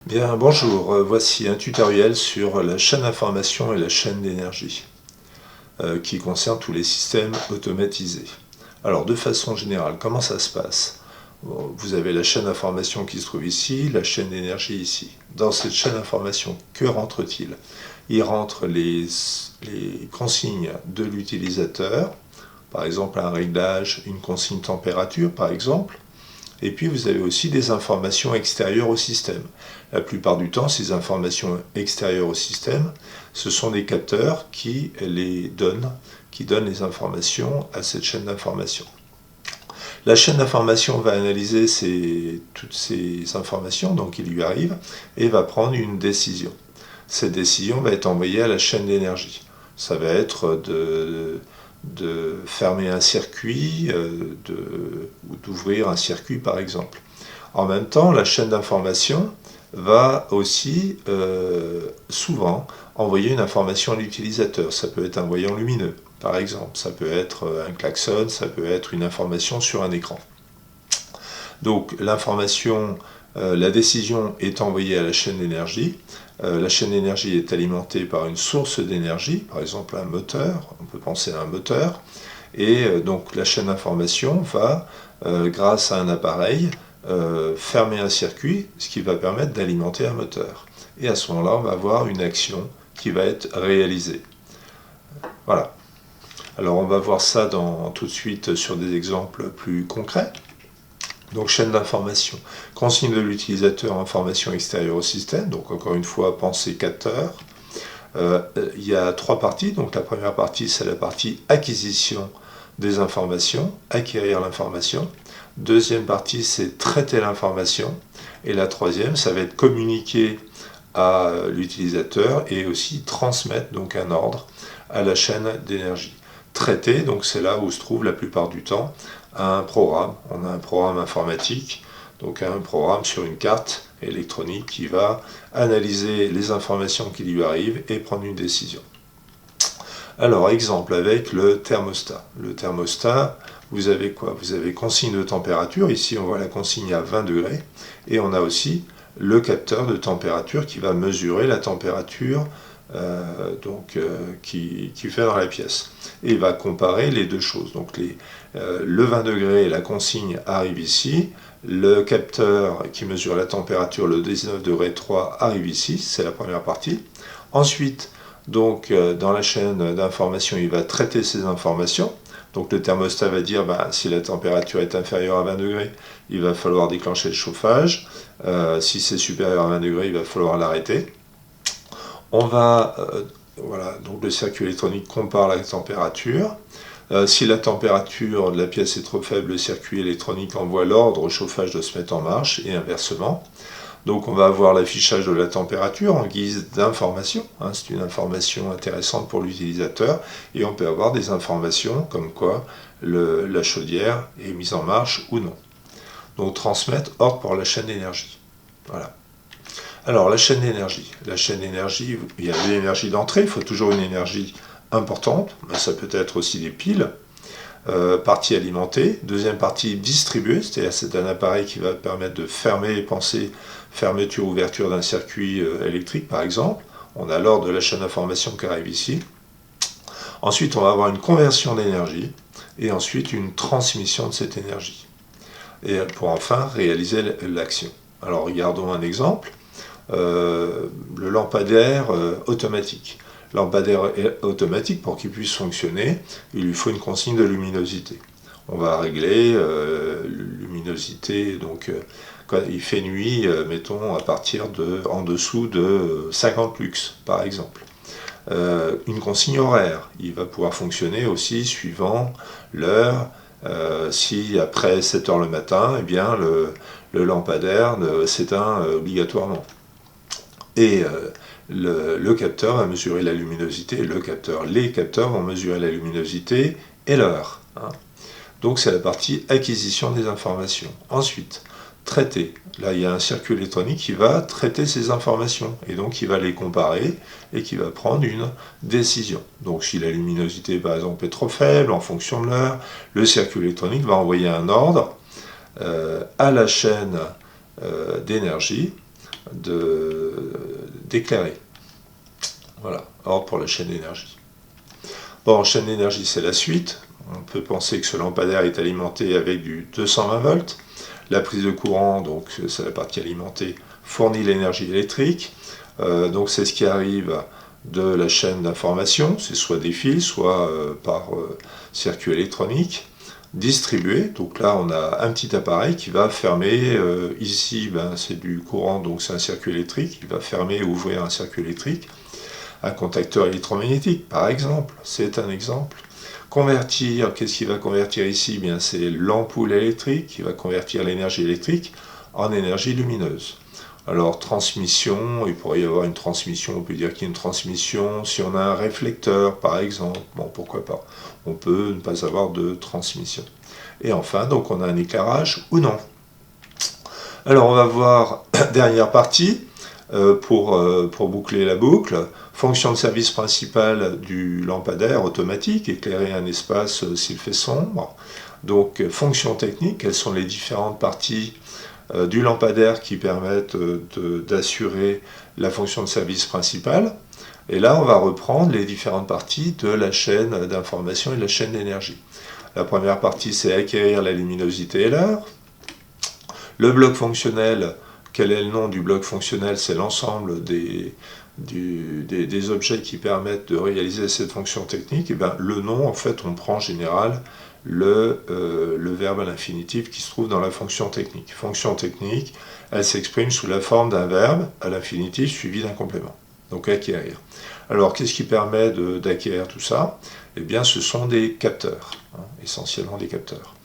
Bien, bonjour, voici un tutoriel sur la chaîne d'information et la chaîne d'énergie qui concerne tous les systèmes automatisés. Alors, de façon générale, comment ça se passe? Vous avez la chaîne d'information qui se trouve ici, la chaîne d'énergie ici. Dans cette chaîne d'information, que rentre-t-il? Il rentre les consignes de l'utilisateur, par exemple un réglage, une consigne température par exemple. Et puis vous avez aussi des informations extérieures au système. La plupart du temps, ces informations extérieures au système, ce sont des capteurs qui donnent les informations à cette chaîne d'information. La chaîne d'information va analyser toutes ces informations, donc il lui arrive, et va prendre une décision. Cette décision va être envoyée à la chaîne d'énergie. Ça va être de fermer un circuit ou d'ouvrir un circuit par exemple. En même temps, la chaîne d'information va aussi souvent envoyer une information à l'utilisateur. Ça peut être un voyant lumineux par exemple, ça peut être un klaxon, ça peut être une information sur un écran. Donc l'information, la décision est envoyée à la chaîne d'énergie. La chaîne d'énergie est alimentée par une source d'énergie, par exemple un moteur, on peut penser à un moteur, et donc la chaîne d'information va, grâce à un appareil, fermer un circuit, ce qui va permettre d'alimenter un moteur. Et à ce moment-là, on va avoir une action qui va être réalisée. Voilà. Alors on va voir ça tout de suite sur des exemples plus concrets. Donc chaîne d'information, consigne de l'utilisateur, information extérieure au système, donc encore une fois, pensée capteur. Il y a trois parties, donc la première partie c'est la partie acquisition des informations, acquérir l'information. Deuxième partie c'est traiter l'information. Et la troisième, ça va être communiquer à l'utilisateur et aussi transmettre donc un ordre à la chaîne d'énergie. Traiter, donc c'est là où se trouve la plupart du temps un programme. On a un programme informatique, donc un programme sur une carte électronique qui va analyser les informations qui lui arrivent et prendre une décision. Alors, exemple avec le thermostat. Le thermostat, vous avez quoi? Vous avez consigne de température. Ici, on voit la consigne à 20 degrés. Et on a aussi le capteur de température qui va mesurer la température qui fait dans la pièce. Et il va comparer les deux choses. Donc le 20 degrés, la consigne arrive ici. Le capteur qui mesure la température, le 19 degrés 3, arrive ici. C'est la première partie. Ensuite, donc, dans la chaîne d'information, il va traiter ces informations. Donc le thermostat va dire si la température est inférieure à 20 degrés, il va falloir déclencher le chauffage. Si c'est supérieur à 20 degrés, il va falloir l'arrêter. On va, voilà, donc le circuit électronique compare la température. Si la température de la pièce est trop faible, le circuit électronique envoie l'ordre au chauffage de se mettre en marche et inversement. Donc on va avoir l'affichage de la température en guise d'information. C'est une information intéressante pour l'utilisateur. Et on peut avoir des informations comme quoi la chaudière est mise en marche ou non. Donc transmettre ordre pour la chaîne d'énergie. Voilà. Alors la chaîne d'énergie. La chaîne d'énergie, il y a l'énergie d'entrée, il faut toujours une énergie importante. Mais ça peut être aussi des piles. Partie alimentée, deuxième partie distribuée, c'est-à-dire c'est un appareil qui va permettre de fermer et penser fermeture-ouverture d'un circuit électrique par exemple. On a l'ordre de la chaîne d'information qui arrive ici. Ensuite on va avoir une conversion d'énergie et ensuite une transmission de cette énergie. Et pour enfin réaliser l'action. Alors regardons un exemple, le lampadaire automatique. Lampadaire automatique, pour qu'il puisse fonctionner, il lui faut une consigne de luminosité. On va régler luminosité, donc quand il fait nuit, mettons à partir en dessous de 50 lux par exemple. Une consigne horaire, il va pouvoir fonctionner aussi suivant l'heure. Si après 7 heures le matin, eh bien le lampadaire s'éteint obligatoirement. Et le capteur va mesurer la luminosité, les capteurs vont mesurer la luminosité et l'heure. Donc c'est la partie acquisition des informations. Ensuite, traiter. Là, il y a un circuit électronique qui va traiter ces informations et donc il va les comparer et qui va prendre une décision. Donc si la luminosité par exemple est trop faible en fonction de l'heure, le circuit électronique va envoyer un ordre à la chaîne d'énergie d'éclairer. Voilà, ordre pour la chaîne d'énergie. Bon, chaîne d'énergie, c'est la suite. On peut penser que ce lampadaire est alimenté avec du 220 volts. La prise de courant, donc c'est la partie alimentée, fournit l'énergie électrique. Donc c'est ce qui arrive de la chaîne d'information, c'est soit des fils, soit par circuit électronique, distribué. Donc là, on a un petit appareil qui va fermer. Ici, c'est du courant, donc c'est un circuit électrique. Il va fermer ou ouvrir un circuit électrique. Un contacteur électromagnétique, par exemple, c'est un exemple. Convertir, qu'est-ce qui va convertir ici? Bien, c'est l'ampoule électrique qui va convertir l'énergie électrique en énergie lumineuse. Alors, transmission, il pourrait y avoir une transmission, on peut dire qu'il y a une transmission si on a un réflecteur, par exemple. Bon, pourquoi pas? On peut ne pas avoir de transmission. Et enfin, donc, on a un éclairage ou non. Alors, on va voir, dernière partie, pour boucler la boucle, fonction de service principale du lampadaire automatique, éclairer un espace s'il fait sombre. Donc fonction technique, quelles sont les différentes parties du lampadaire qui permettent d'assurer la fonction de service principale. Et là, on va reprendre les différentes parties de la chaîne d'information et de la chaîne d'énergie. La première partie, c'est acquérir la luminosité et l'heure. Le bloc fonctionnel, quel est le nom du bloc fonctionnel? C'est l'ensemble des objets qui permettent de réaliser cette fonction technique. Et bien, le nom, en fait, on prend en général le verbe à l'infinitif qui se trouve dans la fonction technique. Fonction technique, elle s'exprime sous la forme d'un verbe à l'infinitif suivi d'un complément. Donc acquérir. Alors, qu'est-ce qui permet d'acquérir tout ça? Eh bien, ce sont des capteurs, essentiellement des capteurs.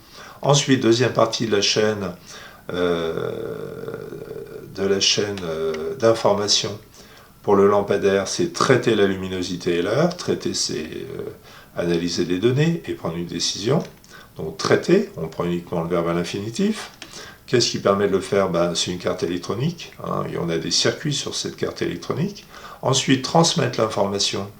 Ensuite, deuxième partie de la chaîne d'information pour le lampadaire, c'est traiter la luminosité et l'heure. Traiter, c'est analyser les données et prendre une décision. Donc traiter, on prend uniquement le verbe à l'infinitif. Qu'est-ce qui permet de le faire? C'est une carte électronique, et on a des circuits sur cette carte électronique. Ensuite, transmettre l'information.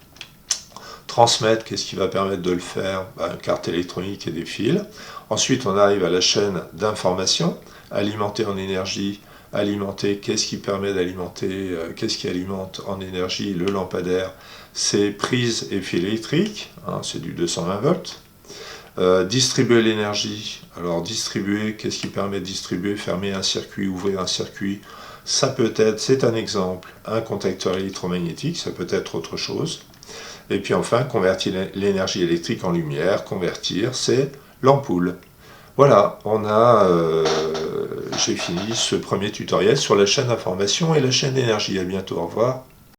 Transmettre, qu'est-ce qui va permettre de le faire? Une carte électronique et des fils. Ensuite, on arrive à la chaîne d'information. Alimenter en énergie, alimenter, qu'est-ce qui permet d'alimenter, qu'est-ce qui alimente en énergie le lampadaire? C'est prise et fil électrique, c'est du 220 volts. Distribuer l'énergie, alors distribuer, qu'est-ce qui permet de distribuer? Fermer un circuit, ouvrir un circuit, ça peut être, c'est un exemple, un contacteur électromagnétique, ça peut être autre chose. Et puis enfin, convertir l'énergie électrique en lumière, convertir, c'est l'ampoule. Voilà, j'ai fini ce premier tutoriel sur la chaîne d'information et la chaîne d'énergie. À bientôt, au revoir.